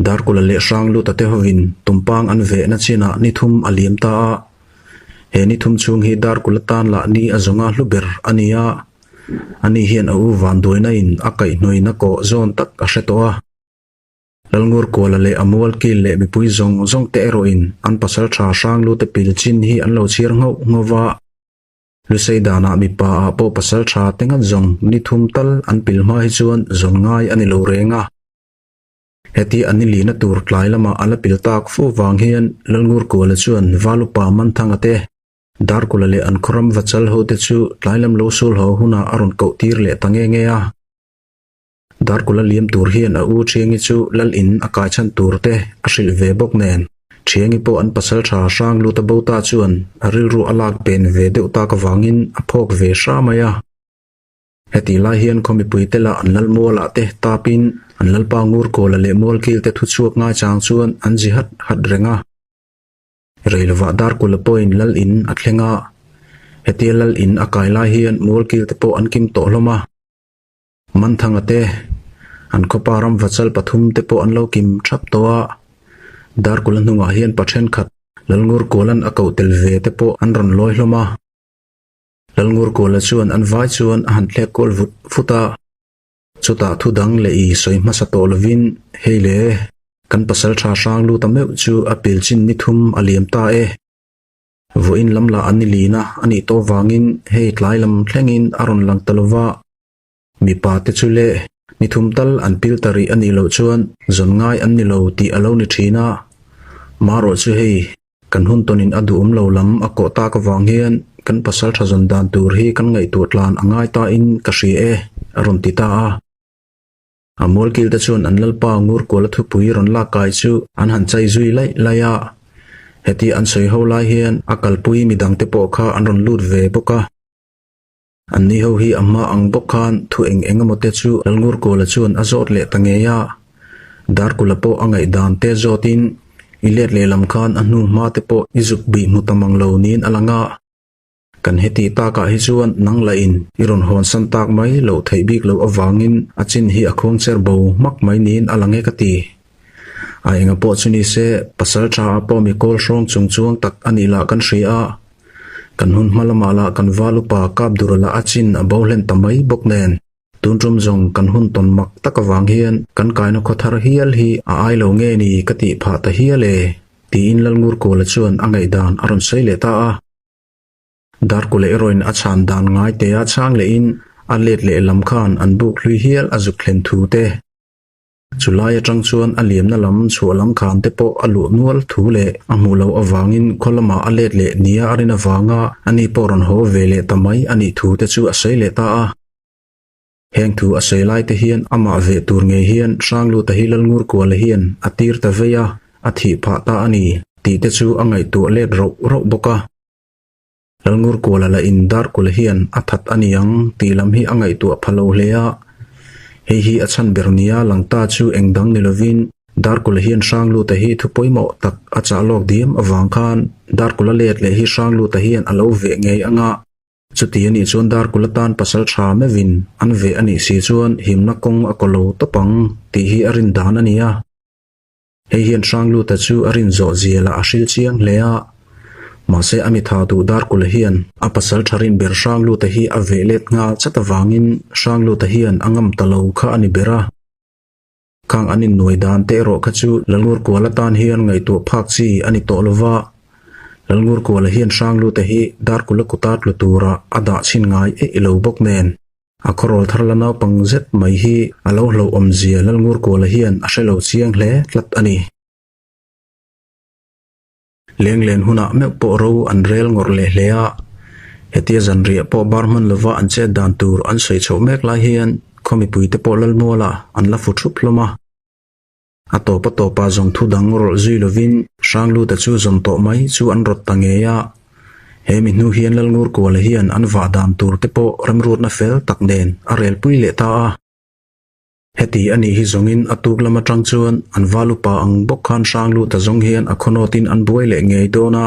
dar kula le sang lu tate hovin tumpang an ve na china ni thum aliam ta he ni thum chung hi dar kula tan la ni azonga hluber ania ani hian au van doina in akai noina ko zon tak a hretoa lalngur kola le amol ki le mi pui zong zong te eroin an pasal tha sang lu te pil chin hi an lo chir ngau ngowa luseidana mi pa a po pasal tha tengan zong ni thum tal an pil ma hi chuan zong ngai ani lo renga heti ani lina tur tlai lama ala pil tak fu wang hian lalngur kola chuan valupa man thanga te dar kula le an khram wachal ho te chu tlailam lo sul ho huna aron ko tir le tange nge a dar kula liam tur hian a u thingi chu lal in akai chan tur te a hril ve bok nen thingi po an pasal tha sang lu ta bota chuan aril ru alak pen ve deu ta ka wangin a phok ve sha maya heti la hian khomi puitela an lal mola te tapin an lal pa ngur kola le mol kil te thu chuak nga chang chuan an ji hat renga reilwa dar kula point lal in athlenga heti lal in akai la hian mol kil te po an kim to hloma man thanga te an khoparam wachal pathum te po an lo kim thap towa dar kula hnunga hian pathen khat lalngur kolan akau tel ve te po an ron loi hloma lalngur kola chuan an vai chuan han thle kol futa chuta thudang le I soima sa tolovin heile kan pasal tha sang lu tameu chu apil chin ni thum aliam ta vo in lamla anilina ani to wangin hei tlailam thlengin aron lang talova mi pa te chule ni thum tal an pil tari ani lo chuan zon ngai an ni lo ti alo ni thina maro chu hei kan hun tonin adu lo lam ako ta ka wang hian kan pasal tha zon dan tur hi kan ngai tu tlan angai ta in ka hri aron ti ta amol kil ta chuan an lalpa ngur kola thu pui ron la kai chu an han chai zui lai laya heti an soi ho lai hian akal pui midang te po kha an ron lut ve boka an ni ho hi amma ang bokhan thu eng mote chu lalngur kola chuan azot le tangeya dar kula po angai dan te zotin ilet le lam khan anu ma te po izuk bi mutamang lo nin alanga kan heti ta ka hi chuan nang la in iron hon san tak mai lo thei bik lo awangin achin hi akhong cher bo mak mai nin alange kati a enga po chuni se pasal tha po mi kol song chung tak anila kan hria kan hun malamala kan valupa kap durala achin abolen tamai boknen tunrum jong kan hun ton mak takawang hian kan kaina khothar hial hi a ai lo nge ni kati pha ta hiale ti in lalngur kola chuan angai dan aron seile ta dar kule eroin achan dan ngai te a chang le in alet le lam khan an buk hlui hial azuk thlen thu te chulai atang chuan aliam na lam chualam khan te po alu nual thu le amulo awangin kholama alet le nia arina wanga ani poron ho vele tamai ani thu te chu asei le ta heng thu asei lai te hian ama ve tur nge hian sanglu ta hilal ngur kwal hian atir ta veya athi pha ta ani ti te chu angai tu let ro boka lalngur kola la in dar kula hian athat aniang tilam hi angai tu phalo hleya hi achan bernia langta chu engdang nilovin dar kula hian sanglu ta hi thu poimo tak acha lok dim awang khan dar kula let le hi sanglu ta hian alo ve ngei anga chuti ani chon dar kula tan pasal tha mevin an ve ani si chuan himna kong akolo topang ti hi arin dan ania hian sanglu ta chu arin zo ziela ashil chiang hleya mase ami tha tu dar kula hian apasal tharin ber sanglu ta hi avelet nga chatawangin sanglu ta hian angam talo kha ani bera kang anin noidan te ro kha chu lalngur kola tan hian ngai tu phak chi ani tolwa lalngur kola hian sanglu ta hi dar kula kutat lutura ada chin ngai ilo bok nen akhorol tharlana pangzet mai hi alo hlo omzia lalngur kola hian ashelo chiang hle tlat ani lenglen huna me po ro an rel ngor le hlea hetia zanri po barman lova an che dan tur an sei chho mek la hian khomi puite po lal mola an la fu thup loma ato pa zong thu dang rol zui lovin sanglu ta chu zom to mai chu an rot tangeya he mi nu hian lal ngur ko la hian an va dan tur te po ramrut na fel tak den arel pui le ta heti ani hi zongin atuk lama tang chuan an valupa ang bok khan sanglu ta zong hian akhonotin an buai le ngei dona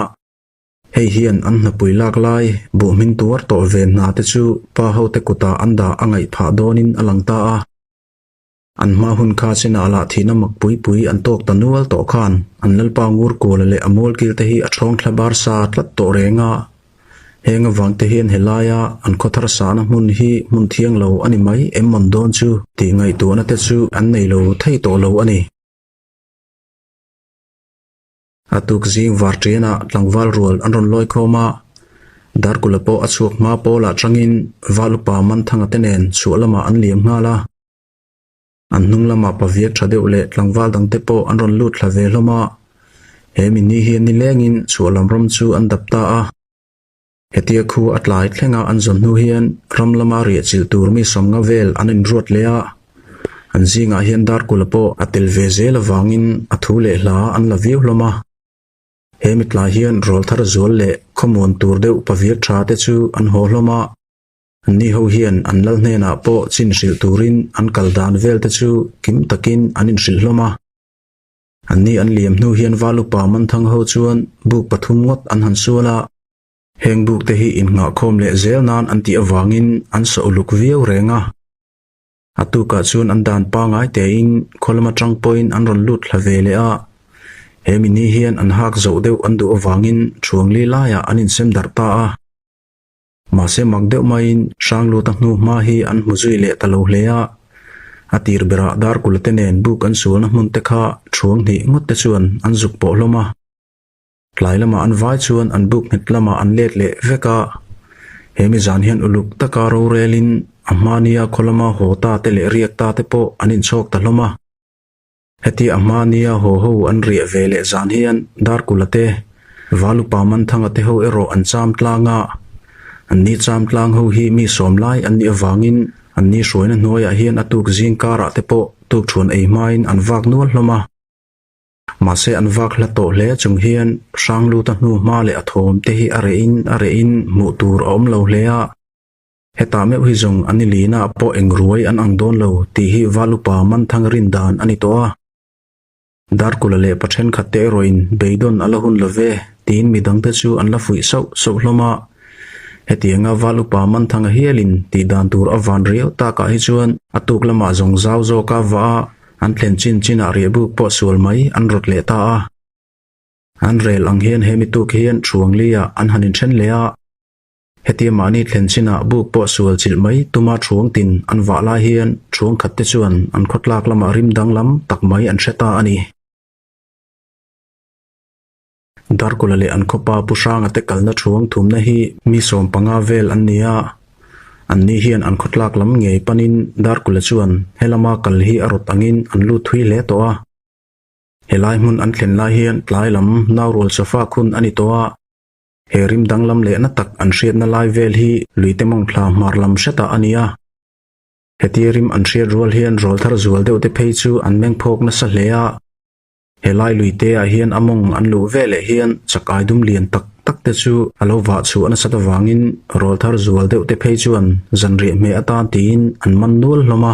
hei hian an na pui lak lai bu min tur to ven na te chu pa ho te kuta anda angai pha donin alangta อันมาหุนคาสินาละทีนมักปุยอันตกตันวลต่อคานอันลลปางูรโกเลอมอลกิลเตฮีอัชองคลบาร์ซาตลัดโตเรงะเฮงวังเตฮีนเฮลายาอันคทรสานมุนฮีมุนเทียงโลอันนี้ไหมมันโดนจูตีไงตัวนัตจูอันในโลไทโตโลอันนี้อตุกซิงวาร์เจนะลังวาลรัวอันรอนลอยโคมาดาร์กุลโปอัชวกมาโปละจังอินวาลุปามันทั้งอัตเนนชัวละมาอันเลียมงาลาอันนุ่งละมาปะเวียกชาเดวเลลังวาลดังเตโปอันรอนลุดละเวลมาเฮมินีเฮียนิเลงินชัวลำรมจูอันดับตาเฮตียคูอัตไลท์เลงาอันจนนูเฮียนรำละมาเรียจิลตูร์มีสมงาเวลอันอินรวดเลียอันซิงาเฮียนดาร์กุลโปอัติลเวเซลวางินอัทูเลลาอันละวิวลมาเฮมิตลาเฮียนโรลทาร์โซลเลขมวนตูร์เดวปะเวียกชาเตจูอันโฮลมาอันนี้เฮาเฮียนอันลัลเนนาโปจินสิลตูรินอันกัลดานเวลเตจูกิมตะกินอันอินสิลลมาอันนี้อันเลียมนูเฮียนวาลุปามันทั้งเฮาจวนบุกปฐุมงดอันหันสัวละเฮงบุกเตฮีอินงาคมเลเซลนานอันตีอวางินอันสอุลุกเวียวเรงะอตุกะจวนอันดานปางายเตอินคนละมาจังปอยน์อันรอนลุดละเวเลอะเฮมินีเฮียนอันหักโจเดวอันดูอวางินช่วงลีลายะอันอินเซมดัรตาอะมาเซมักเดวมาอินช่างลูตักนูมาฮีอันมุจุยเลตะโลเลอะอตีร์เบระดาร์กุลเตเนนบุกอันสวนมุนเตคะช่วงนี้งดเตชวนอันจุกโปลมาหลายละมาอันไว้ชวนอันบุกนิดละมาอันเล็ดเละเวกะเฮมิจานเฮียนอุลุกตะการูเรลินอามานียาคนละมาโหตาเตเลเรียกตาเตโปอันอินโชกตะลมาเฮติอามานียาโหอันเรียเวเลจานเฮียนดาร์กุลเตวาลุปามันทั้งเตโฮเอโรอันจามตลางะอันนี้จามตลางโฮฮีมีสมไลอันนี้วางินอันนี้สวยนันหน่วยเฮียนอตุกจิงการะเตโปตุกชวนไอไมน์อันวักนวลลมามาเซอันวักละโตเลจงเฮียนช่างลูตักนูมาเลอโทมเตฮีอาเรอินมุตูรอมโลเลอะเฮตาเมวิจงอันนี้ลีนาโปเองรวยอันอังโดนโลตีฮีวาลุปามันทั้งรินดานอันนี้ตัวดาร์กุลเลปะเชนขัดเตโรอินเบยดอนอัลหุนเลเวตีนมีดังเตจูอันละฟุยเศร้าลมาเฮตียงาวาลุปามันทั้งเฮียลินตีดานตูรอวันเรียวตากะฮิจวนอตุกละมาจงเจ้าโจกาวาอันเพลนจินอาเรียบุกปอสวลไมอันรถเลตาอันเรลอังเฮียนเฮมิตุกเฮียนช่วงเลียอันหันินเชนเลียเฮตีมานีเพลนจินาบุกปอสวลจิลไมตุมาช่วงตินอันวาลาเฮียนช่วงขัดเตจวนอันขดลากละมาริมดังลำตักไมอันเชตาอันนี้ดาร์กุลเลอันคบปาปุชางเตกัลนัช่วงทุมนะฮีมีสมปังอาเวลอันเนียอันนี้เฮียนอันขดลากลำเงยปนินดาร์กุลจวนเฮลามากัลฮีอรตังินอันลูทุยเลตัวเฮลายมุนอันเข็นลายเฮียนปลายลำนาวรวลโซฟาคุณอันนี้ตัวเฮริมดังลำเลนตักอันเชียนนลายเวลฮีลุยเตมังพลามาร์ลำเชตาอันนี้เฮตีริมอันเชียรวลเฮียนรอลทาร์จวลเดวเตเพยจูอันเมงพกนัสเลอะเฮลายลุยเตะเฮียนอมงอันลูเวลเฮียนจักไอดุมเลียนตักเตจูอโลวาจูอันสัตวางินรอลทาร์จวลเดวเตเพยจูอันจันเรียเมอตานตีนอันมันนูลลมา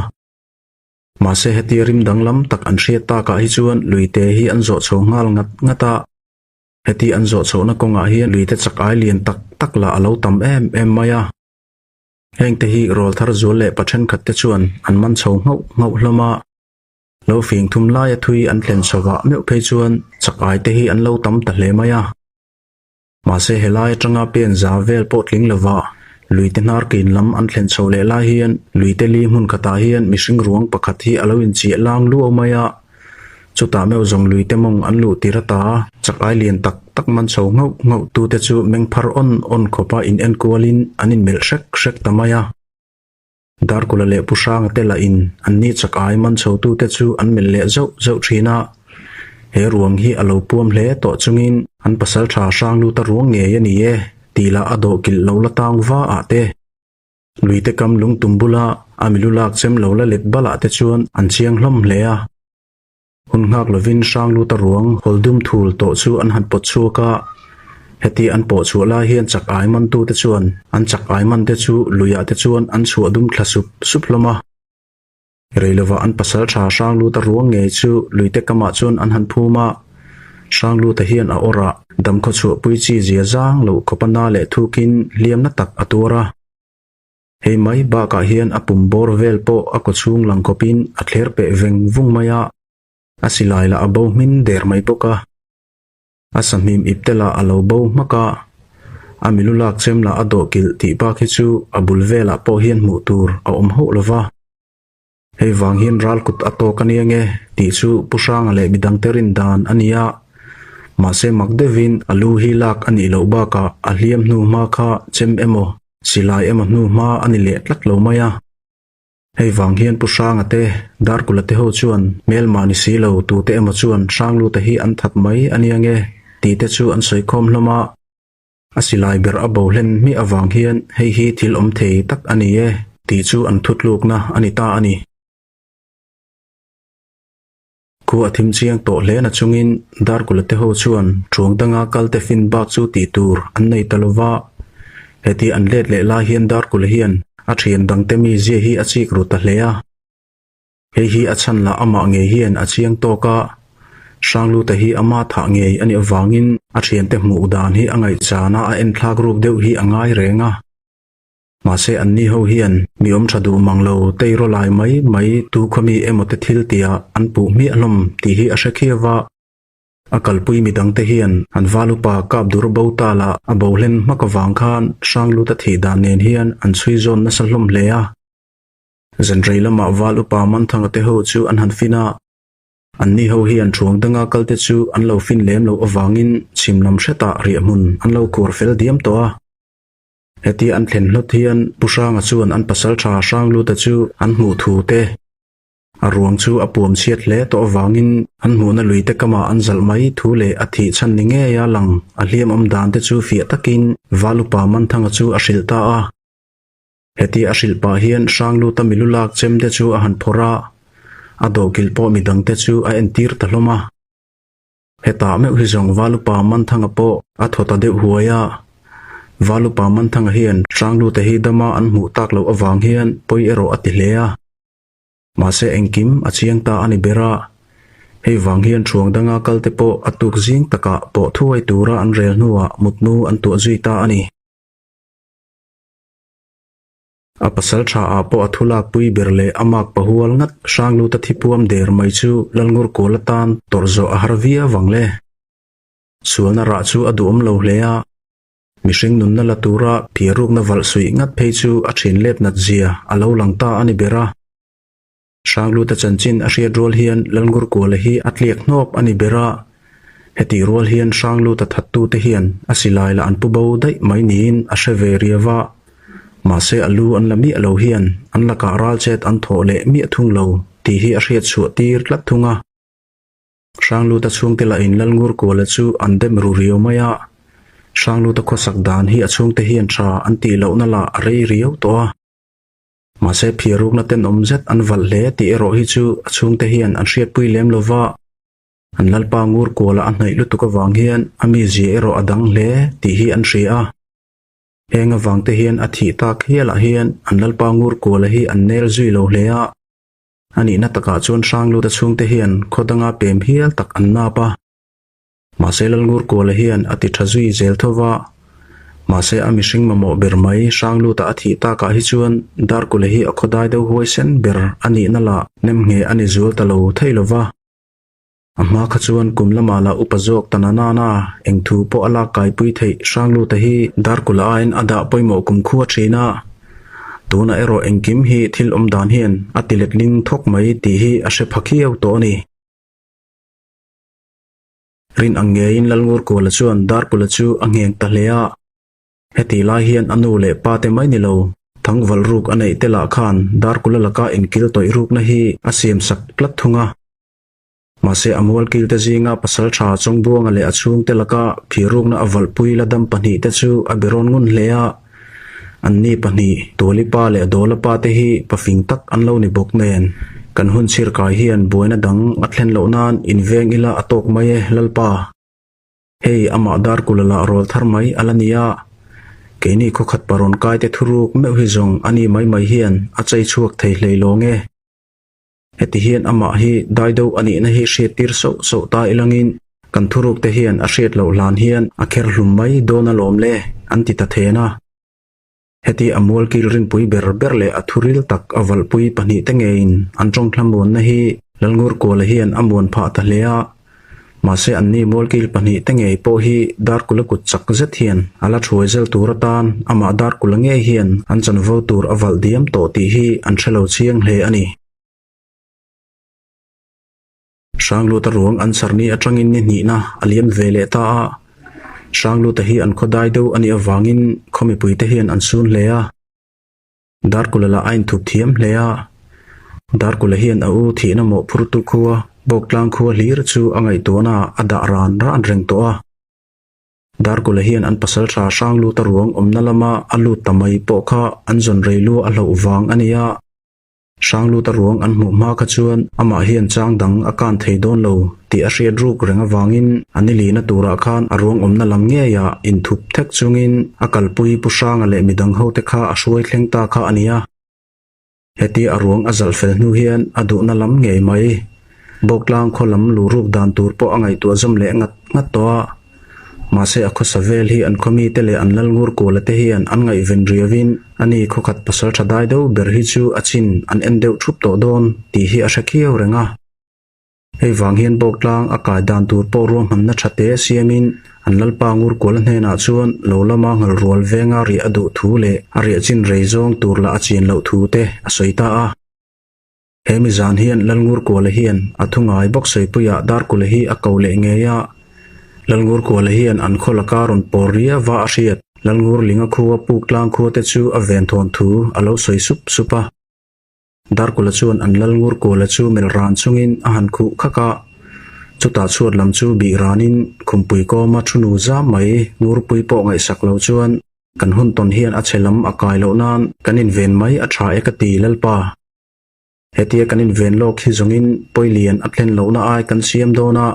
มาเซเฮตีริมดังลำตักอันเชียตากะฮิจวนลุยเตะฮีอันโจโฉงาลงัตาเฮตีอันโจโฉนักงาเฮียนลุยเตจักไอเลียนตักละอโลตัมเอ็มมายาเฮงเตฮีรอลทาร์จวลเลปะเชนขัดเตจวนอันมันโฉงาลมาเราฟิงทุมลายทุยอันเพลนสวะเมวเพจวนจักไอเตฮีอันเราตั้มตะเลมายามาเซเฮลายจังอาเปียนซาเวลปอดลิงเลวะลุยเตนาร์กินลำอันเพลนโซเลลาเฮียนลุยเตลีมุนกตาเฮียนมิสิงรวงปะคัดฮีอลาวินจีลางลูอมายาจุตาเมวจงลุยเตมงอันลูติรตาจักไอเลียนตักมันโซเงาตูเตจูเมงพาร์ออนขบาอินเอ็นกัวลินอันนินเมลเชกตามายาดาร์กุลเลปุชางเตลาอินอันนี้จักไอมันโซตูเตจูอันเมลเลเจ้าทรีนาเฮรวงฮีอโลปวมเลต่อจุงินอันปัสสาวะช่างลูตรวงเงียนี่เยตีละอโดกิลโลละตางวาอาเตลุยเตกำลุงตุมบุลาอามิลุลักเซมโลละเล็ดบลาเตจวนอันเชียงล้มเลียหุนหักลวินช่างลูตรวงฮอลดุมทูลต่อจูอันหันปดชัวกะเฮตีอันปอชัวลาเฮียนจักไอมันตูเตจวนอันจักไอมันเตจูลุยาเตจวนอันชัวดุมคลาสุบลมาเรลวะอันปัสสาวะช่างลูตรวงเงยจูลุยเตกมาจวนอันหันพูมาช่างลูตเฮียนออระดำขชัวปุยจีเจียจางลูกปนาเลทุกินเลียมนัตักอตัวระ hei mai ba ka hian apum bor vel po ako chung lang kopin athler pe veng vung maya asilai la abo min der mai poka asamim iptela alo bo maka amilulak chemla adokil ti pa khichu abul vela po hian mu tur a ho lova hei wang hian ral kut ato kaniange ti chu pusang le bidang terin dan ania ma se magdevin alu hi lak ani lo ba ka aliam nu ma kha chem emo silai emo nu ma ani le tlak lo maya hei wang hian pusang ate dar kulate ho chuan mel mani si lo tu te emo chuan sanglu te hi an that mai aniange ti te chu an soi khom hloma asilai ber abolen mi awang hian hei hi thil om thei tak ani e ti chu an thutluk na ani ta ani ku athim chiang to hle na chungin dar kulate ho chuan thungdanga kalte fin ba chu ti tur an nei talova heti an let le la hian dar kul hian a thian dang te mi je hi achik ru ta hleya hei hi achan la ama nge hian a chiang to ka sanglu te hi ama tha nge ani awangin a thian te mu dan hi angai chana a en thlak ruk deuh hi angai renga ma se anni ho hian miom thadu manglo teiro lai mai tu khomi emote thil tia an pu mi alom ti hi a shakhiwa akalpui midang te hian an valupa kap dur bauta la abolen makawang khan sanglu ta thi dan nen hian an chui zon na salom leya zendrei lama valupa man thang te ho chu an han fina anni ho hian thungdanga kalte chu an lo fin lem lo awangin chimlam hreta ri mun an lo kur fel diam to heti an thlen hlot hian pusanga chuan an pasal tha sanglu ta chu an hmu thu te arung chu apuam chiat le to awangin an hmu na lui te kama an zal mai thu le athi chan ni nge ya lang a hliam am dan te chu fi takin valupa man thanga chu a hrilta a heti a hrilpa hian sanglu ta milulak chem te chu a han phora adokil po midang te chu a entir taloma heta me hi jong valupa man thanga po a thota de huaya valupa man thanga hian sanglu te hi dama an hmu tak lo awang hian poi ero ati hlea ma se engkim achiang ta ani bera hei wang hian thungdanga kalte po atuk jing taka po thuai tura an rel nuwa mutnu an tu zui ta ani apasal tha a po athulak pui berle amak pahual ngat sanglu ta thipuam der mai chu lalngur kolatan torzo aharvia wangle suana ra chu adum lo hlea mishing nun na latura phiruk na wal sui ngat phei chu a thin let nat zia alo langta ani bera sanglu ta chanchin a hriat rol hian lalngur kola hi atliak hnop ani bera heti rol hian sanglu ta thattu te hian asilai la an pu bo dai mai niin a hreveria ma se alu an lami alo hian an laka ral chet an tho le mi thung lo ti hi a hriat chu tir tlat thunga sanglu ta chung te la in lalngur kola chu an dem ru rio maya sanglu ta khosak dan hi achung te hian tha an ti lo na la rei rio to ma se phiruk na ten omzet an val le ti ero hi chu achung te hian an hriat pui lem lova an lalpa ngur kola an nei lutuka wang hian ami ji ero adang le ti hi an hria henga wang te hian athi tak hiala hian an lalpa ngur kola hi an nel zui lo hlea ani na taka chon sanglu ta chung te hian khodanga pem hial tak an na pa ma se lalngur kola hian ati thazui zel thova ma se amishing mamo bermai sanglu ta athi ta ka hi chuan dar kule hi akhodai deu hoisen ber ani nala nemnge ani zul talo thailova amma khachuan kumlama la upazok tanana na engthu po ala kai pui thei sanglu ta hi dar kula ain ada poimo kumkhu thina tuna ero engkim hi thil omdan hian atilet ling thok mai ti hi ashe phakhiau to ni rin angein lalngur kola chuan dar kula chu angeng ta hlea heti lai hian anu le pa te mai ni lo thangwal ruk anei tela khan dar kula laka enkil toi ruk na hi asiam sak plat thunga ma se amwal kil te jinga pasal tha chongbuanga le achung te laka phiruk na awal pui ladam pani te chu abiron ngun hlea anni pani toli pa le dola pa te hi pafing tak anlo ni bok nen kan hun chir kai hian boina dang athlen lo nan inveng ila atok mai lalpa hei ama dar kulala rol thar mai alania keini ko khat paron kai te thuruk me hi jong ani mai hian achai chuak thei hleilonge heti hian ama hi daido ani na hi shetir so ta ilangin kan thuruk te hian a hriat lo lan hian a kher hlum mai dona lom le anti ta thena heti amol kilrin pui ber le athuril tak aval pui pani tengein anjong thlamon na hi lalngur ko la hian amon pha ta hlea mase anni molkil pani tengei po hi dar kula kut chak zet hian ala thuizel turatan ama dar kula nge hian an chan vo tur aval diam to ti hi an thelo chiang hle ani sanglu ta ruang an sarni atangin ni na aliam vele ta a sanglu ta hi an khodai do ani awangin khomi pui te hian an sun hlea dar kula la ain thup thiam hlea dar kula hian au thi na mo phurtu khuwa boklang khuwa hlir chu angai to na ada ran ra an reng to a dar kula hian an pasal tha sanglu ta ruang omna lama alu tamai po kha an zon reilu a lo wang ania sanglu ta ruang an mu ma kha chuan ama hian changdang akan theidon lo ti a hriat ruk renga wangin anili na tura khan arong omna lam nge ya in thup thek chungin akal pui pusang ale midang ho te kha a hruai thlengta kha ania heti arong azal fel nu hian adu na lam nge mai boklang kholam lu rup dan tur po angai tu zom le ngat to mase akho savel hi an khomi tele an lalngur ko la te hian an ngai ven riawin ani khokhat pasal thadai do ber hi chu achin an endeu thup to don ti hi a shakiau renga hei wang hian boklang akai dan tur po rom hamna thate siamin an lalpa ngur ko la hna chuan lo lama ngal rol venga ri adu thu le ari achin reizong tur la achin lo thu te asoita a hemi zan hian lalngur ko la hian athungai bok sei puya dar ko la hi akaule ngeya lalngur ko la hian an khola karon poria wa ariat lalngur linga khuwa puklang khu te chu aven thon thu alo soi supa dar ko la chuan an lalngur ko la chu mel ran chungin ahan khu khaka chuta chuat lam chu bi ranin khumpui ko ma thunu za mai ngur pui po ngai saklo chuan kan hun ton hian a chelam akai lo nan kanin ven mai a tha ekati lalpa hetia kanin ven lok hi zongin poilian atlen lo na ai kan siam do na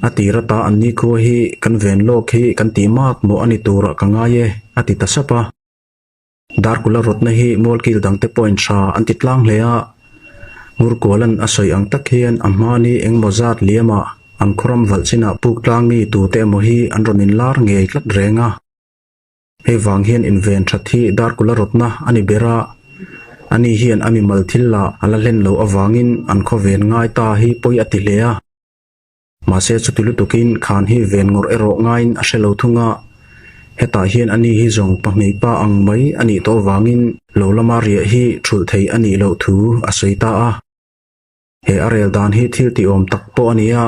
atirata anni ko hi kan ven lok hi kan ti mak mo ani tura kanga ye ati tasapa dar kula rotna hi molkil dangte point sha antitlang hlea ngur kolan asoi ang takhian amani engmozat liama an khoram walchina puklang mi tu te mo hi an ronin lar nge tlat renga he wang hian inven thathi dar kula rotna ani bera ani hian ami malthilla ala len lo awangin an kho ven ngai ta hi poi ati hlea mase chutilu tukin khan hi ven ngor ero ngain a shelo thunga heta hian ani hi zong pahmei pa ang mai ani to wangin lo lama ria hi thul thei ani lo thu asoita a he arel dan hi thil ti om tak po ania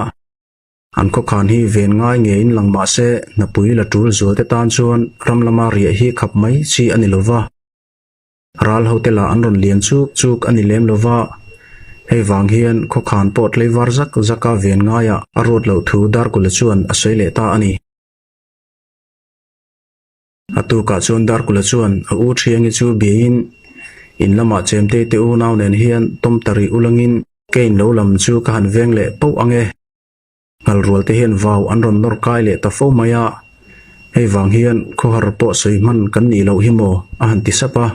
an kho khan hi ven ngai ngein langma se na pui la tul zol te tan chuan ram lama ria hi khap mai chi ani lova ral hotela anron lian chuk ani lem lova hei wang hian kho khan pot leiwar zaka ven ngaya arot lo thu dar kula chuan asoi le ta ani atu ka chuan dar kula chuan a u thiangi chu bein in lama chemte te u naw nen hian tom tari ulangin kein lo lam chu ka han veng le po ange ngal rol te hian waw anron nor kai le ta fo maya hei wang hian kho har po soi man kan ni lo hi mo a han ti sapa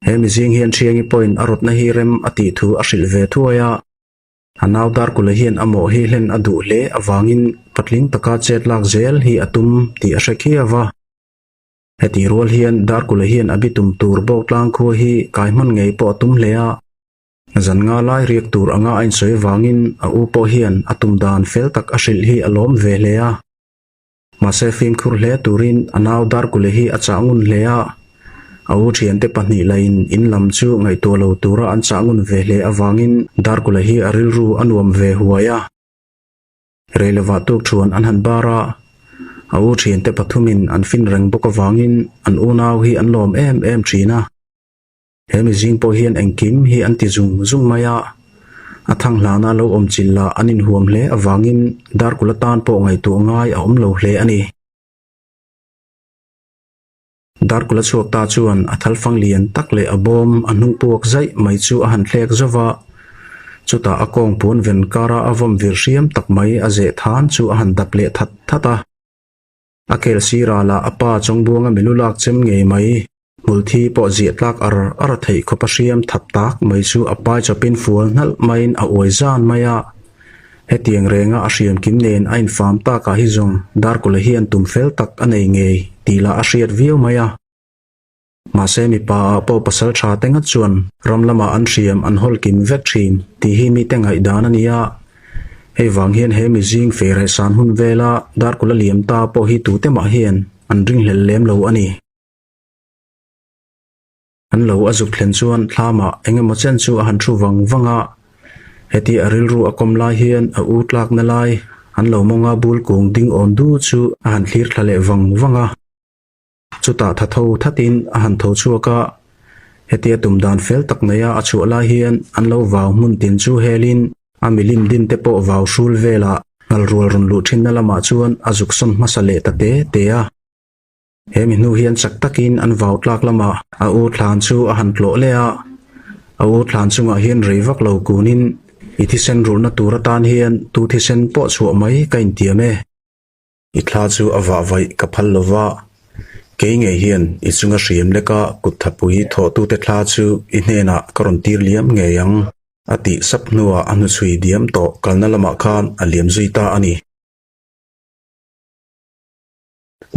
hemi zing hian thiangi point arot na hi rem ati thu ashil ve thuaya anaw dar kula hian amo hi hlen adu le awangin patling taka chet lak zel hi atum ti ashakiawa heti rol hian dar kula hian abitum tur boklang kho hi kaiman ngei po tum lea zan nga lai riek tur anga ain soi wangin a u po hian atum dan fel tak ashil hi alom ve lea mase fim khur le turin anaw dar kula hi achangun lea au thian te pahni lain in lam chu ngai to lo tura an changun ve hle awangin dar kula hi aril ru anuam ve huaya relewa tuk chuan an han bara au thian te pathumin an fin reng bok awangin an unaw hi an lom em thina hemi jing po hian engkim hi an ti zung maya athang hlana lo om chilla anin huam hle awangin dar kula tan po ngai tu ngai a om lo hle ani dar kula chuak ta chuan athal fang lian tak le abom anung puak zai mai chu a han thlek zawa chuta akong pun ven kara avom vir riam tak mai a ze than chu a han dap le thata akel sira la apa chongbunga milulak chem ngei mai multhi po ziatlak ar thei khopa riam that tak mai chu apai chapin fual nal main a oizan maya hetiang renga a riam kim nen ain fam ta ka hi zong dar kula hian tum fel tak anei ngei tila a riat viau maya มาเซมีปาปอปัสลชาเต็งจวนรำละมาอันเรียมอันฮอลกิมเวกทรีมที่ฮีมีเต็งไอดานันยาเฮวังเฮียนเฮมิจิงเฟรให้สานหุนเวลาดาร์กุลเลียมตาปอฮีตูเตมาเฮียนอันริงเลมเลวอันนี้อันเลวอจุกเลนชวนทามาเองมาเชนชูอันชูวังวังะเฮตีอริลรูอคอมลาเฮียนอูตลักนลายอันเลวมงาบุลกงดิงออนดูชูอันคลีร์ทะเลวังะจุตาทัททัดินอันทชัวกะเฮตีตุมดานเฟลตักเนียอชูลาเฮียนอันเลววาวมุนตินชูเฮลินอามิลิมดินเตปวาวชูลเวลางัลรัวรุนลุทินนละมาชวนอจุกสมมาสเลตเตเตียเฮมินูเฮียนสักตักินอันวาวตลักละมาอูทลานชูอันโลเลอะอูทลานชูงะเฮียนรีวักเหลากูนินอิทิเซนรุนตูรตานเฮียนตูทิเซนปอชัวไม่กันเตียเมอิทลาชูอวาไวกับพัลลวะเกยงเฮียนอิสุงะเรียมเลกะกุทัปุยทอตูเตทลาชูอินเนนะกรอนตีเลียมเงยังอติสับนัวอนุสุยเดียมโตกัลนละมาคานอเลียมซุยตาอันนี้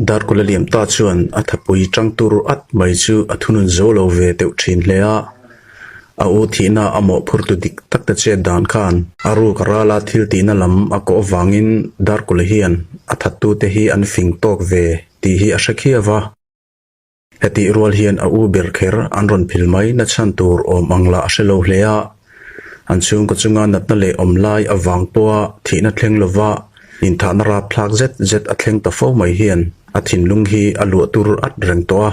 ดาร์กุลเลียมตาชวนอัฐปุยจังตูรุอัดไม่ชูอัทุนุนโซโลเวเตวชินเลอะอาทีน่าอโมพุรตุดิกตักตะเจดานคานอารูกราลาทิลตีนลำอโกวางินดาร์กุลเฮียนอัฐตูเตฮีอันฟิงตอกเวตีฮีอาชคียวะเฮติรัวเฮียนอาเบร์เคร์อันรอนพิลไมนัชันตูร์อมังลาเชโลเลอะอันชุงก็จุงานนัดนั่นเลยอมไลอวังปัวที่นัดเล็งลวะนินทานราพลักเจ็ดอัดเล็งตะโฟไม่เฮียนอัดหินลุงฮีอลัวตูรุอัดเริงตัว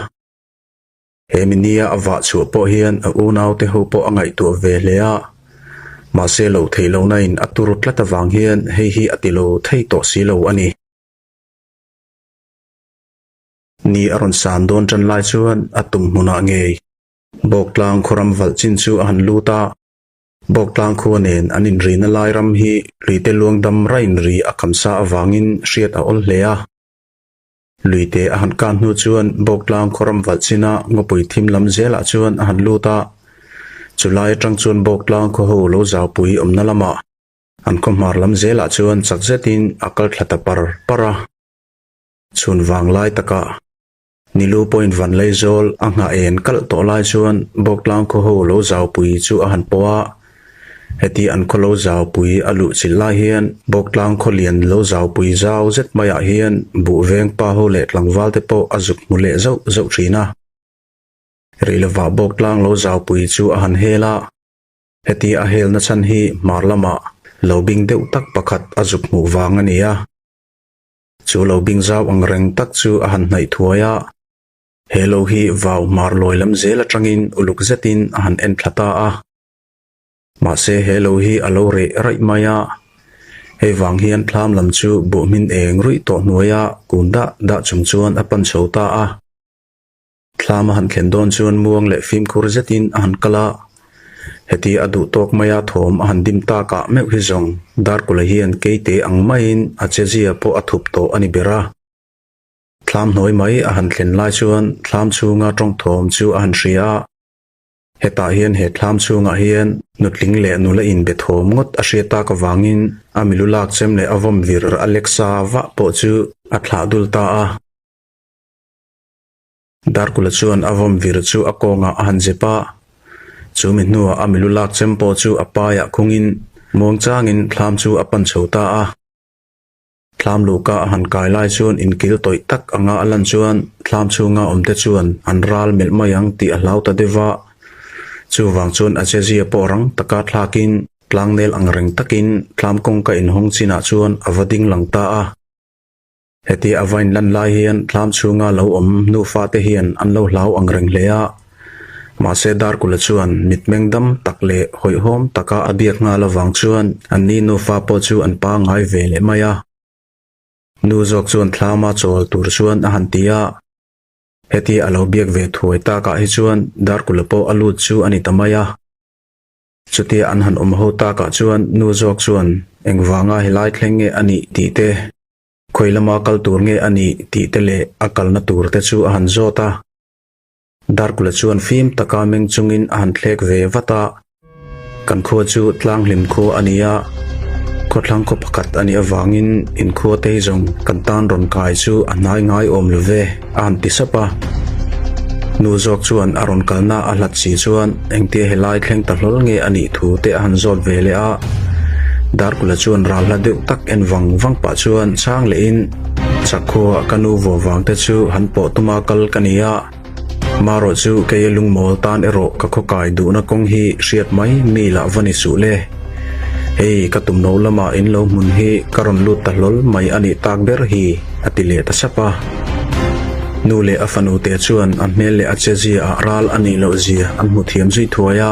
เฮมินียอวะชัวปอเฮียนอูนาวเตหูปอไงตัวเวเลียมาเซโลเทโลนัยนอัตุรุตละตะวังเฮียนเฮฮีอติโลเทโตสีโลอันนี้นี่อรอนสานโดนจันไลชวนอัตุมมุนาเงยบอกลางครัมวัลจินชูอันลูตาบอกลางคัวเนนอันอินรีนลายรำฮีลุยเตลวงดำไรนรีอคัมซาอวังอินเชียดออลเลียลุยเตอหันการนูชวนบอกลางครัมวัลจินะงปุยทิมลำเจละชวนอันลูตาจุลายจังชวนบอกลางคัวโฮโลจาวปุยนละมาอันคมหาร์ลำเจละชวนสักเจตินอักลทะประชวนวางลายตะกะนิลูปอยน์วันไลโซลอังหาเอ็นกัลโตไลชวนบอกลางคัวโฮโลจาวปุยจูอันปัวเฮตีอันโคโลจาวปุยอลุจิลลาเฮียนบอกลางโคเลียนโลจาวปุยจาวเจ็ดมายาเฮียนบุเวงปาโฮเลตลังวัลเตโปอจุกมุเลเจ้าทรีนะรีเลวาบอกลางโลจาวปุยจูอันเฮลาเฮตีอเฮลนัชันฮีมาร์ลมาโลบิงเดวตักประคัดอจุกมุวางันเนียจูโลบิงจาวอังเรงตักจูอันในทัวยาเฮโลฮีวาวมาร์ลอยลำเจลจังอินอุลุกเจตินอันเอ็นพลตาอามาเซเฮโลฮีอโลเรไรมายาเฮวังเฮียนพลามลำจูบุมินเองรุยโตนัวยากุนดะจงจวนอปันโชตาอาพลามหันเข็นโดนจวนม่วงและฟิมคูรเจตินอันกลาเฮตีอดุตกมายาโถมอันดิมตากะเมวิจงดาร์กุลเฮียนเกยเตอังไม่นอาเจจียโปอทุบโตอันิเบราพลามน้อยไม่อันเข็นไลชวนพลามชูงาตรงโถมจูอันเชียเฮตาเฮียนเฮตลามชูงาเฮียนนุดลิงเลนุละอินเบทโฮมงดอาเชียตากวางินอามิลุลากเซมเลอวอมวิรอเล็กซาวะโปจูอัตลาดุลตาอาดาร์กุลชวนอวอมวิรจูอโกงาอันเจปาจูมินัวอามิลุลากเซมโปจูอปายะคุงินมงจางินพลามจูอปันโชตาอาพลามลูกาหันกายไลชวนอินกิลตอยตักอ่างอลันชวนพลามชูงาอมเตชวนอันรัลเมลมายังตีอลาวตาเดวะจูวังชวนอาเจจียปอรังตะกาทลากินพลางเนลอังเริงตักินพลามกงกะอินหงชินาชวนอวดิงหลังตาอาเฮตีอวัยลันลายเฮียนพลามชูงาเหลาอมนูฟาเตเฮียนอันเหลาเหลาอังเริงเลียมาเซดาร์กุลชวนมิดเมงดำตักเลหอยหอมตะกาอเบียกงาละวังชวนอันนี้นูฟาปอจูอันปางไงเวเลมายานูจอกชวนทลามาโจลตูรชวนอาหันตียาเฮตีอลาเบียกเวทวยตากะฮิชวนดาร์กุลโปอลูดชูอันิตมายาสุตีอันหันอมโหตากะชวนนูจอกชวนเองวางาฮิไลท์เลงเงอันิตีเตคอยละมาคัลตูรเงอันิตีเตเลอคัลนาตูรเตชูอาหันโจตาดาร์กุลชวนฟิมตะกาเมงจุงอินอาหันเลกเววตากันโคจูตลางลิมโคอันิยาก็ทางก็ประกาศอันนี้วางอินคัวเตจงกันตานรอนกายจูอันนายง่ายอมเลเวอันติสปะ nu jok chuan aron kalna a hlat chi chuan engte helai thleng ta hlol nge ani thu te han zot vele a dar kula chuan ral la deuh tak en wang pa chuan chang le in chakho kanu wo wang te chu han po tuma kal kania maro chu ke lung mol tan ero ka kho kai du na kong hi riat mai mi la vani su le hei ka tum no lama in lo mun hi karon lut ta hlol mai ani tak ber hi atile ta sapa nu le afanu te chuan an mel le acheji a ral ani lo zia an mu thiam zui thuaya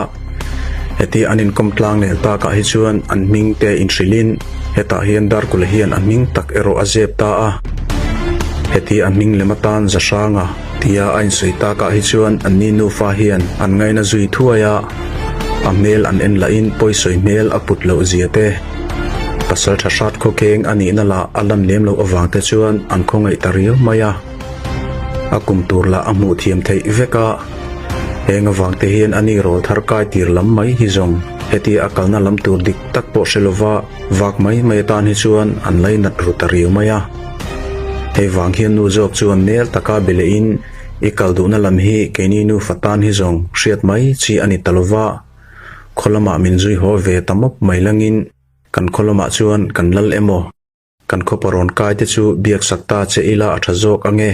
heti anin komtlang ne ta ka hi chuan an ming te in thrilin heta hian dar kul hian an ming tak ero azep ta a heti an ming le matan za sanga tia ain sui ta ka hi chuan an ni nu fa hian an ngai na zui thuaya a mel an en la in poisoi mel aput lo zia te pasal thasat kho keng ani na la alam lem lo awang te chuan an khongai tariu maya akum tur la amu thiam thei veka heng awang te hian ani rol thar kai tir lam mai hi zong heti akalna lam tur dik tak po selova wak mai tan hi chuan an lai nat ru tariu maya he wang hian nu jok chuan nel taka bele in ikal du na lam hi keni nu fatan hi zong hriat mai chi ani talova kholama min zui ho ve tamop mai langin kan kholama chuan kan lal emo kan khoparon kai te chu biak sakta che ila athajok ange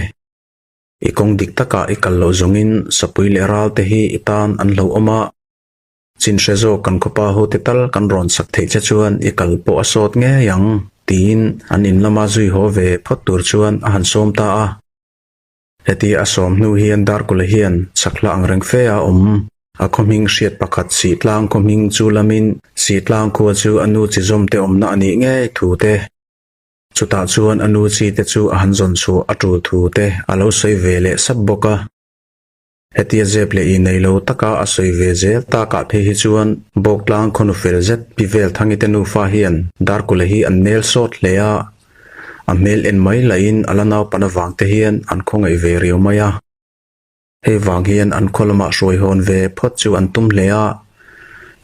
ikong dik taka ikal lo zongin sapui le ral te hi itan an lo oma chin shezo kan khopa ho te tal kan ron sak thei cha chuan ikal po asot nge yang tin an in lama zui ho ve phot tur chuan a han som ta a heti asom nu hian dar kul hian chakla angreng fe a a khoming hriat pakhat si tlang khoming chulamin si tlang ko chu anu chi zom te omna ani nge thu te chuta chuan anu chi te chu a han zon chu atul thu te alo soi vele sab boka hetia zeple I nei lo taka a soi ve zel ta ka phe hi chuan bok tlang khonu fel zet pivel thangi te nu fa hian dar kul hi an nel sot leya a mel en mai lain alanaw panawang te hian an khongai ve riu maya he wang hian an kholama roi hon ve phot chu an tum leya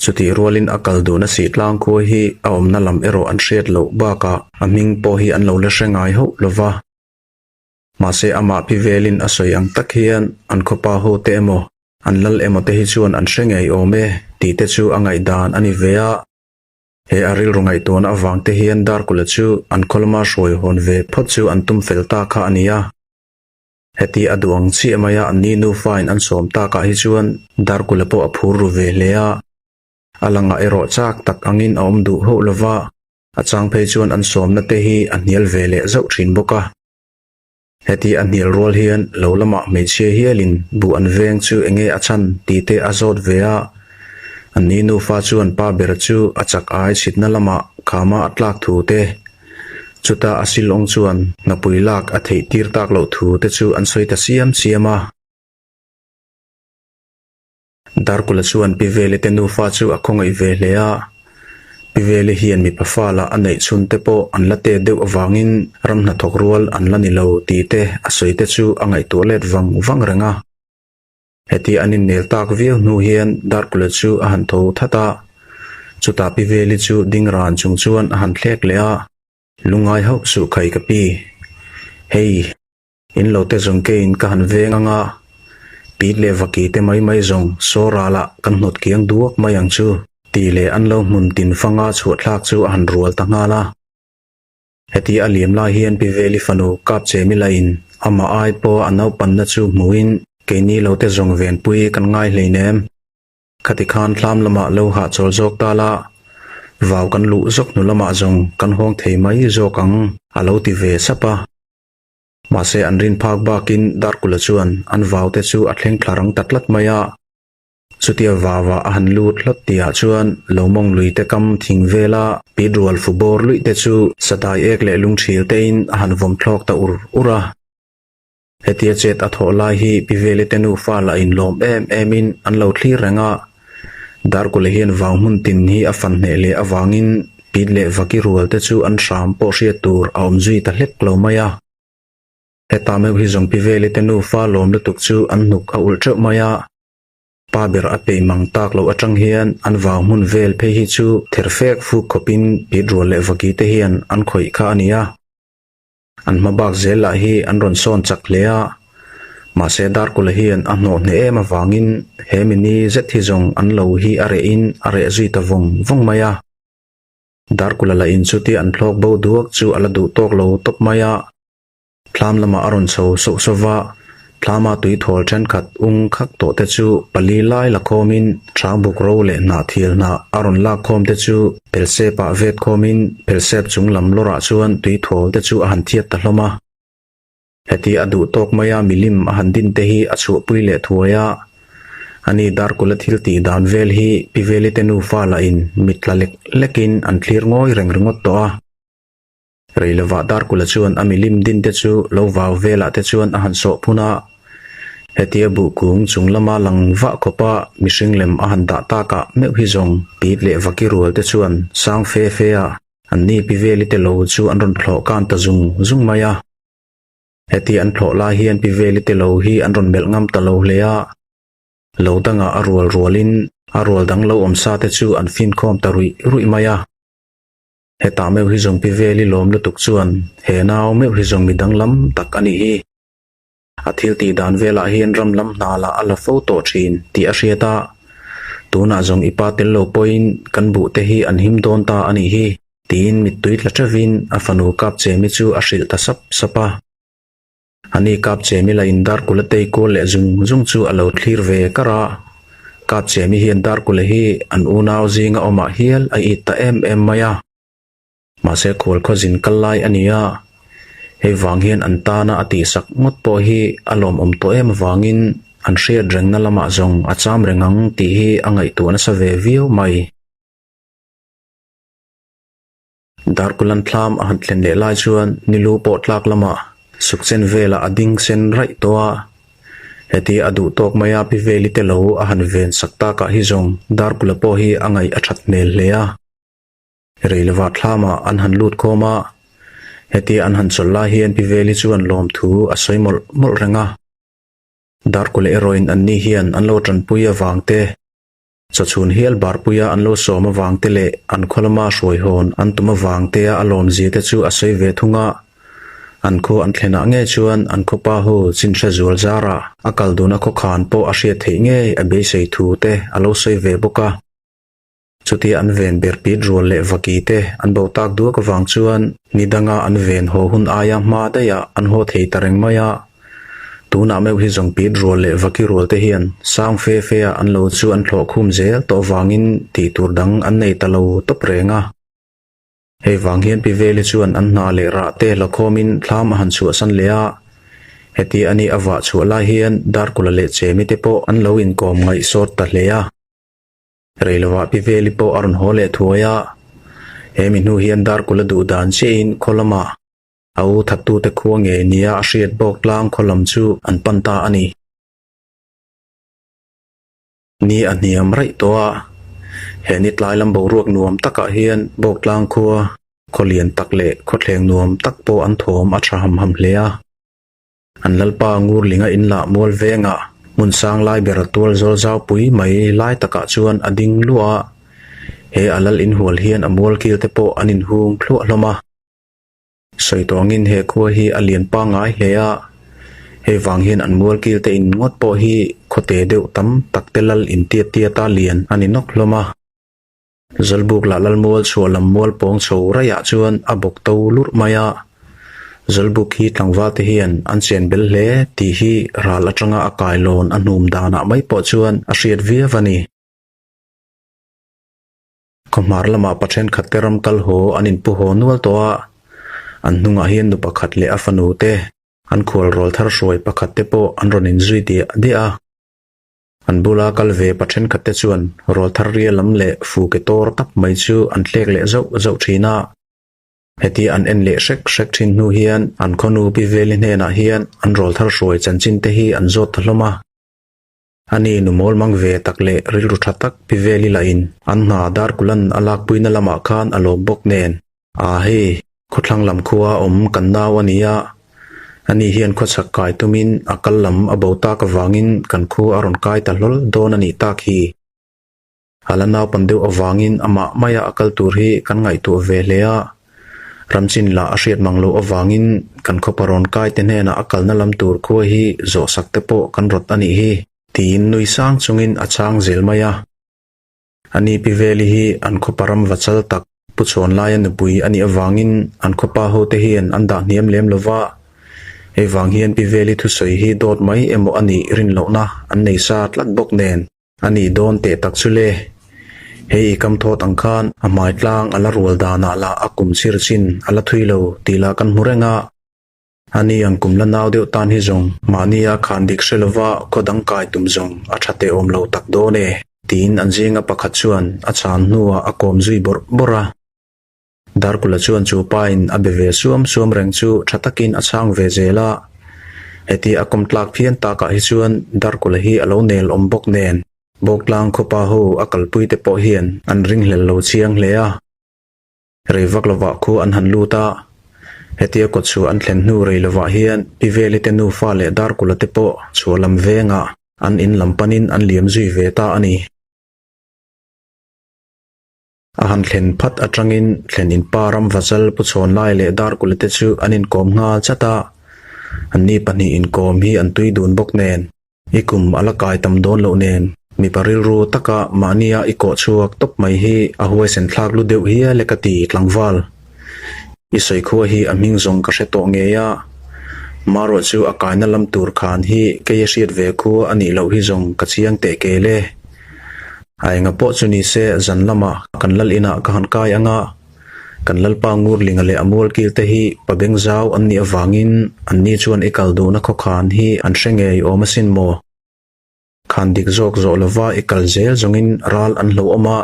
chuti rolin akal du na si tlang ko hi a omna lam ero an hriat lo baka aming po hi an lo le hrengai ho lova ma se ama pivelin asoi ang tak hian an khopa ho te emo an lal emo te hi chuan an hrengai ome ti te chu angai dan ani vea he aril rungai ton awang te hian dar kula chu an kholama roi hon ve phot chu an tum felta kha ania heti aduang chi amaya ani nu fine an som ta ka hi chuan dar kula po aphur ru ve leya alanga ero chak tak angin aom du ho lova achang phei chuan an som na te hi an hial vele zau thin boka heti an hial rol hian lo lama me che hialin bu an veng chu enge achan ti te azot vea ani nu fa chuan pa ber chu achak ai chitna lama khama atlak thu te chuta asil ong chuan na puilak a thei tir tak lo thu te chu an soi ta siama dar kula chuan pivele te nu fa chu a khongai ve hlea pivele hian mi pafala anei chun te po an late deuh awangin ramna thok rual an lani lo ti te a soi te chu angai toilet wang renga heti anin nel tak viau nu hian dar kula chu a han tho thata chuta pivele chu dingran chung chuan a han thlek lea lungai ho su khai kapi hei in lo te zong ke in ka han veng anga pi le vaki te mai zong sorala kan not kiang duak mayang chu ti le an lo mun tin fanga chu thlak chu an rual ta ngala heti aliam la hian pi veli fanu kap che mi lain ama ai po anau pan na chu muin ke ni lo te zong ven pui kan ngai hleinem khati khan thlam lama lo ha chol jok ta la vào kan lu zok nu lama zong kan hong thei mai zokang alo ti ve sapa ma se an rin phak bakin dar kula chuan an vào te chu athleng thlarang tatlat maya chutia wawa an lut hlot tia chuan lomong lui te kam thing vela pidrual fubor lui te chu sadai ek le lung thil te in han vom thlok ta ura hetia chet atho lai hi pivele te nu fa la in lom emin an lo thli renga dar kula hian waw mun tin hi afan ne le awangin pid le vaki rual te chu an ram po hria tur aom zui ta hlek lo maya heta me hi zong pivele te nu fa lom le tuk chu an nuk a ul tho maya pa ber a pe mang tak lo atang hian an waw mun vel phe hi chu therfek fu khopin pid rual le vaki te hian an khoi kha ania an mabak zela hi an ron son chak lea มาเสดาร์กุลเฮียนอันโนเนเอมาวางินเฮมินีเจติจงอันโลฮีอาเรอินอาเรจุยตะวงมายาดาร์กุลละอินสุติอันพลอกบูดวกจูอลดูตอกโลตบมายาพลามละมาอรุณโซสุสวะพลามาตุยทอลเชนขัดคักโตเตจูปลีไลละโคมินทราบุกโรเลนาทีลนาอรุณลาคอมเตจูเปลเซปะเวทโคมินเปลเซปจุงลำลระชวนตุยทอลเตจูอาหันเทียตตะลมาเฮติอดูตอกมายามิลิมอาหันดินเตฮีอชุปุยเลทัวยาอันนี้ดาร์กุลทิลตีดานเวลฮีปิเวลิเตนูฟาลาอินมิตลาเล็กินอันคลีร์งอยเริงตัวเรลวาดาร์กุลชวนอามิลิมดินเตจูโลวาวเวลาเตชวนอาหันโซพุนาเฮติบุกุงจุงละมาลังวะคปะมิชิงเลมอาหันดาตากะเมวิจงปีดเลวกิรัวเตชวนสังเฟยอันนี้ปิเวลิเตโลจูอันรอนพลอการตะจุงมายาเฮติอันพลอลาเฮียนปิเวลิเตโลฮีอันรอนเบลงามตะโลเลียโลดังอารวลลินอารวลดังโลอมซาเตจูอันฟินคอมตะรุยมายาเฮตาเมวิจงปิเวลิลอมลุตุกชวนเฮนาวเมวิจงมิดังลำตักอันนี้อาทิลตีดานเวลาเฮียนรำลำนาลาอัลโฟโตชินตีอาเชียตาตูน่าจงอิปาเตลโลปอยน์กันบุเตฮีอันหิมโดนตาอันนี้ตีนมิตุยตละเจวินอาฟานูกับเจมิจูอาชิลตาสปาอันนี้กับเจมิลาอินดาร์กุลเตยโกเลจุงจูอโลคลีร์เวกระกับเจมิเฮียนดาร์กุลฮีอันอูนาวจิงออมาเฮียลไออิตาเอ็มมายามาเซโคลขจินกัลไลอันนี้เฮวังเฮียนอันตานาอติสักงดโปฮีอารมณ์ตัววังอินอันเชียดเริงนั่นละมาจงอาจามเริงังตีฮีอังไอตัวนั้นสเววิวไม่ดาร์กุลันพลามอันเลนเลไลชวนนิลูปอดลักละมาสุขเซนเวลาอดิงเซนไรตัวเฮติอดูตอกมายาปิเวลิเตโลอาหันเวนสักตากะฮิจงดาร์กุลโปฮีอังไออัชัดเนลเลียเรลวัดลามาอันหันลูดโคมาเฮติอันหันสุลลาเฮียนปิเวลิจวนลอมทูอาศัยมลเรงาดาร์กุลเอโรอินอันนี้เฮียนอันโลจันปุยาวางเตจะชุนเฮียลบาร์ปุยอันโลโซมาวางเตเลอันคอลมาสวยฮอนอันตุมาวางเตอารมณ์จีเตจูอาศัยเวทุงะอันโคอันเทนะเงยชวนอันโคปาหูจินเชจูลจาระอากาลดูนักขานโปอาเชียเทเงยอเบยเซทูเตอโลเซเวบุกะสุดที่อันเวนเบอร์ปีดรัวเลวกีเตอันเบาตากดูกวางชวนนิดังอันเวนโหหุนอายามาเตยอันโหเทตเริงมายาตูน่าเมวิจงปีดรัวเลวกีรัวเตเฮียนสร้างเฟยอันโลชวนหลอกคุมเจลตัววางินตีตูดังอันในตะโลตบเรงะเฮวังเฮียนปิเวลิชวนอันนาเลระเตละโคมินพลามหันชัวสันเลียเฮติอันนี้อวะชัวลาเฮียนดาร์กุลเลเจมิเตโปอันโลอินกอมไงสอดตะเลียเรลวะปิเวลิโปอรุณโฮเลทัวยาเฮมินูเฮียนดาร์กุลดูดานเชอินโคลมาเอาทัดตูเตควงเงเนียอาเชียดบอกลางโคลัมจูอันปันตาอันนี้นี่อันนี้มไรตัวเฮนิดลายลำบรวกนวมตักเฮียนบอกลางคัวขเลียนตักเละขดแหงนวมตักโปอันโถมอัชหำเลียอันลลปางูลิงอินละมัวเวงะมุนสร้างลายเบรตัวโจเจ้าปุยไม่ลายตะกะชวนอดิงลัวเฮอลลอินหัวเฮียนอมัวกิลเตโปอันินหุงพลุลมาสวยตัวงินเฮคัวฮีอเลียนปางายเลียเฮวังเฮียนอันมัวกิลเตอินงดโปฮีขเตเดวตัมตักเตลลอินเตียตาเลียนอันินกลมาZalbuk la lal mual chua lam mual pong chho raya chuan abok to lur maya Zalbuk hi tlangwa te hian an chen bel hle ti hi ral atanga akai lon anum dana mai po chuan a hriat via vani Komar lama pathen khatteram kal ho anin pu ho nual towa an hnunga hian nu pakhat le afanu te an khol rol thar hroi pakhat te po an ronin zui dia an bula kalve pathen khatte chuan rol thar ria lam le fu ke tor tak mai chu an thlek le zo thina heti an en le shrek thin nu hian an khonu pi velin hena hian an rol thar hroi chanchin te hi an zot thloma ani nu mol mang ve tak le ril ru thatak pi veli la in an na dar kulan alak puina lama khan alom bok nen a he khotlang lam khuwa kan nawania ani hian kho sakai tumin akal lam abota ka wangin kan khu aron kai ta lol don ani ta khi halana pandeu awangin ama maya akal tur hi kan ngai tu ve leya ramchin la ariat manglo awangin kan khoparon kai te hena akalna lamtur kho hi zo sakte po kan rot ani hi tin nui sang chungin achang zelmaya ani piveli hi an khoparam wachal tak puchon layan pui ani awangin an khopa ho te hian anda niam lem lova ewang hian piveli thu soi hi dot mai emo ani rin lo na an nei sa tlat bok nen ani don te tak chule hei kam thot angkhan amai tlang ala rual dana la akum sirchin ala thuilo tila kan murenga ani ang kumla naw deu tan hi jong mania khan dik selova kodang kai tum jong athate om lo tak do ne tin anjinga pakhat chuan achan nuwa akom zui bora darkula chuan chu pain abeve suam reng chu thatakin achang ve jela heti akom tlak phian ta ka hi chuan darkula hi alo nel om bok nen boklang khopa ho akal pui te po hian an ring hlel lo chiang hlea reivak lova khu an han luta hetia ko chu an thlen nu reilova hian piveli te nu fa le darkula te po chualam venga an in lampanin an liam zui ve ta ani ahan thlen phat atangin thlen in param vachal puchon lai le darkula te chu anin kom nga chata anni pani in kom hi an tui dun bok nen ikum alakai tam don lo nen mi paril ru taka mania iko chuak top mai hi a huai sen thlak lu deuh hi lekati tlangwal isoi kho hi aming zong ka hreto ngeya maro chu akaina lam tur khan hi ke yesiat ve khu ani lo hi zong ka chiang te kele ai nga po chuni se zan lama kanlal ina kahan kai anga kanlal pa ngur linga le amol kil te hi pabeng zaw anni awangin anni chuan ikal do na kho khan hi an hrenge o masin mo khan dik zok zo lova ikal zel zongin ral an hlo oma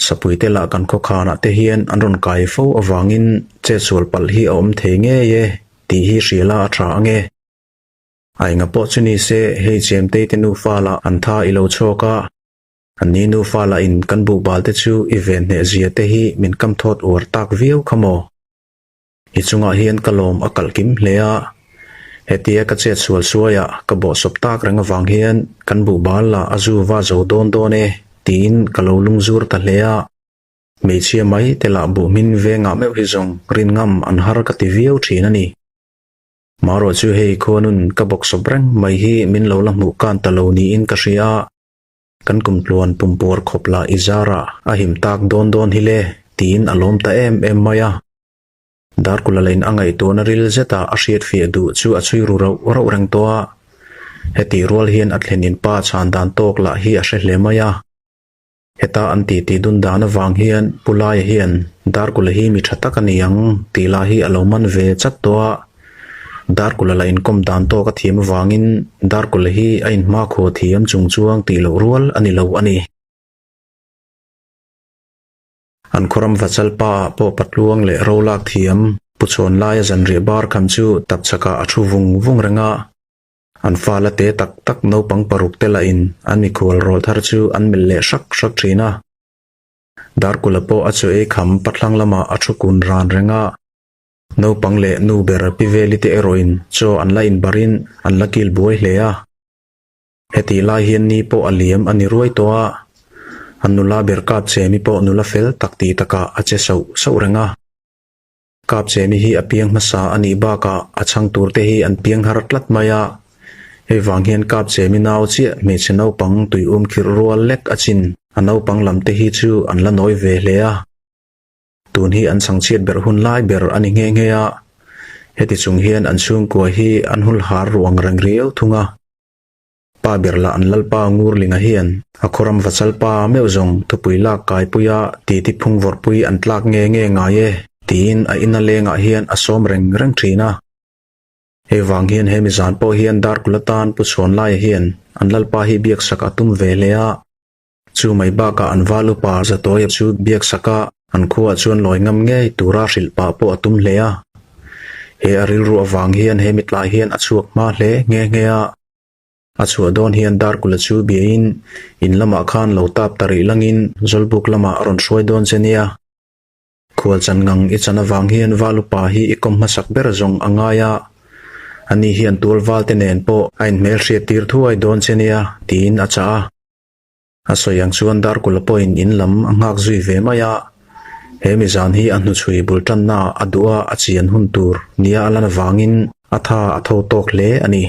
sapui te la kan kho khana te hian an ron kai fo awangin che chul pal hi om thenge ye ti hi rila atha ange ai nga po chuni se hei chem te nu fala an tha ilo choka ani nu fala in kan bu bal te chu event ne zia te hi min kam thot or tak viu khamo hi chunga hian kalom akal kim hlea hetia ka che chul suaya ka bo sop tak rang awang hian kan bu bal la azu wa zo don done tin kalo lungzur ta hlea me chia mai te la bu min venga me hi zong rin ngam an har ka ti viu thin ani maro chu hei khonun ka bok sobrang mai hi min lo la mu kan ta lo ni in ka ria kan kum tluan pumpor khopla izara a him tak don hile tin alom ta em maya dar kula lein angai to na ril zeta a hriat fi du chu a chui ru ro rang toa heti rol hian athlenin pa chan dan tok la hi a hre maya heta anti ti dun dan awang hian pulai hian dar kula hi mi thatak aniang tila hi aloman ve chat toa dar kula la in kom dan to ka thim wangin dar kula hi ain ma kho thiam chungchuang ti lo rual ani lo ani an khoram wachal pa po patluang le rolak thiam puchon lai zan ri bar kham chu tak chaka athu vung renga an fala te tak no pang paruk te la in ani khol rol thar chu an mil le sak thina dar kula po achu e kham patlang lama athu kun ran renga no pangle nu ber piveli te eroin cho an la in barin an la kil boy hlea heti lai hian ni po aliam ani ruai toa anula ber kap chemi po nula fel takti taka ache so renga kap chemi hi apiang masa ani ba ka achang tur te hi an piang haratlat maya he wang hian kap chemi naw chi me cheno pang tui khir rual lek achin anau pang lam te hi chu an la noi ve hlea tun hi an sangchiat ber hun lai ber ani nge ya heti chung hian an chung ko hi an hul har ruang rang riau thunga pa ber la an lalpa ngur linga hian akhoram wachal pa meu zong thupuila kai puya ti phung vor pui an tlak nge nga ye tin a ina lenga hian asom reng thina he wang hian he mi zan po hian dar kulatan pu chon lai hian an lalpa hi biak saka tum ve lea chu mai ba ka an walu pa za toy chu biak saka an khuwa chuan loi ngam nge tura hril pa po atum hlea he aril ru awang hian he mitla hian achuak ma hle nge a achua don hian dar kula chu biain in lama khan lo tap tari langin zolbuk lama aron shoi don chenia khwal chan ngang I chana wang hian walu pa hi ikom masak ber zong angaya ani hian tul wal te nen po ain mel hriat tir thuai don chenia tin acha asoyang chuan dar kula po in lam angak zui ve maya he mi zan hi an hu chui bul tan na adua achian hun tur nia alana wangin atha atho tok hle ani